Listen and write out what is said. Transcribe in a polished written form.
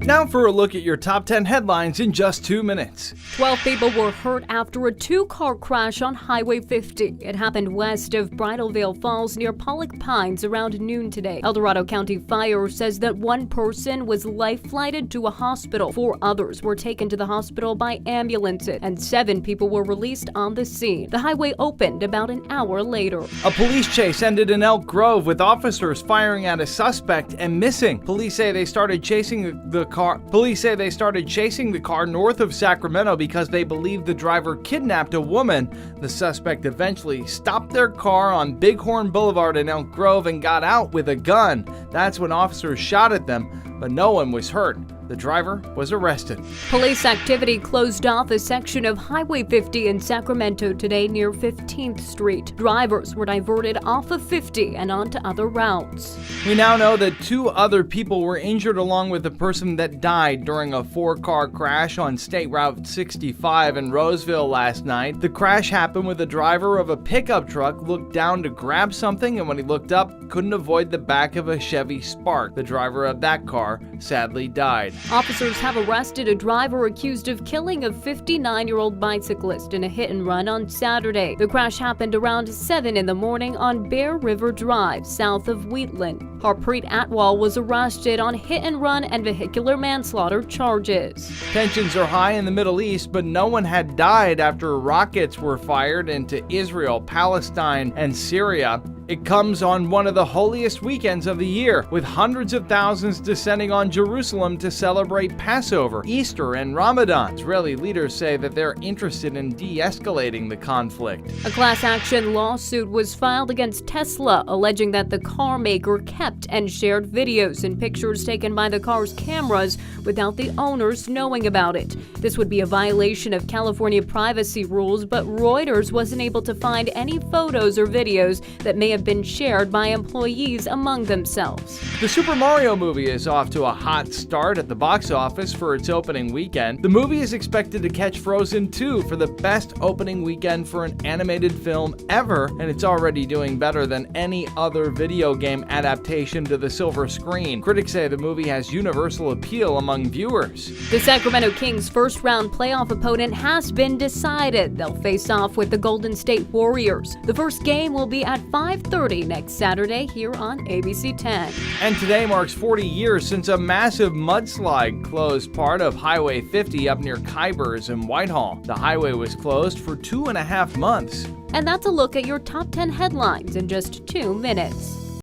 Now for a look at your top 10 headlines in just 2 minutes. 12 people were hurt after a two-car crash on Highway 50. It happened west of Bridalveil Falls near Pollock Pines around noon today. El Dorado County Fire says that one person was life-flighted to a hospital. 4 others were taken to the hospital by ambulances, and 7 people were released on the scene. The highway opened about an hour later. A police chase ended in Elk Grove with officers firing at a suspect and missing. Police say they started chasing the car north of Sacramento because they believe the driver kidnapped a woman. The suspect eventually stopped their car on Bighorn Boulevard in Elk Grove and got out with a gun. That's when officers shot at them, but no one was hurt. The driver was arrested. Police activity closed off a section of Highway 50 in Sacramento today near 15th Street. Drivers were diverted off of 50 and onto other routes. We now know that 2 other people were injured along with the person that died during a 4-car crash on State Route 65 in Roseville last night. The crash happened when the driver of a pickup truck looked down to grab something, and when he looked up, couldn't avoid the back of a Chevy Spark. The driver of that car sadly died. Officers have arrested a driver accused of killing a 59-year-old bicyclist in a hit-and-run on Saturday. The crash happened around 7 in the morning on Bear River Drive, south of Wheatland. Harpreet Atwal was arrested on hit-and-run and vehicular manslaughter charges. Tensions are high in the Middle East, but no one had died after rockets were fired into Israel, Palestine, and Syria. It comes on one of the holiest weekends of the year, with hundreds of thousands descending on Jerusalem to celebrate Passover, Easter, and Ramadan. Israeli leaders say that they're interested in de-escalating the conflict. A class action lawsuit was filed against Tesla, alleging that the car maker kept and shared videos and pictures taken by the car's cameras without the owners knowing about it. This would be a violation of California privacy rules, but Reuters wasn't able to find any photos or videos that may have been shared by employees among themselves. The Super Mario movie is off to a hot start at the box office for its opening weekend. The movie is expected to catch Frozen 2 for the best opening weekend for an animated film ever, and it's already doing better than any other video game adaptation to the silver screen. Critics say the movie has universal appeal among viewers. The Sacramento Kings' first-round playoff opponent has been decided. They'll face off with the Golden State Warriors. The first game will be at 5:30 next Saturday here on ABC 10. And today marks 40 years since a massive mudslide closed part of Highway 50 up near Kybers and Whitehall. The highway was closed for 2.5 months. And that's a look at your top 10 headlines in just 2 minutes.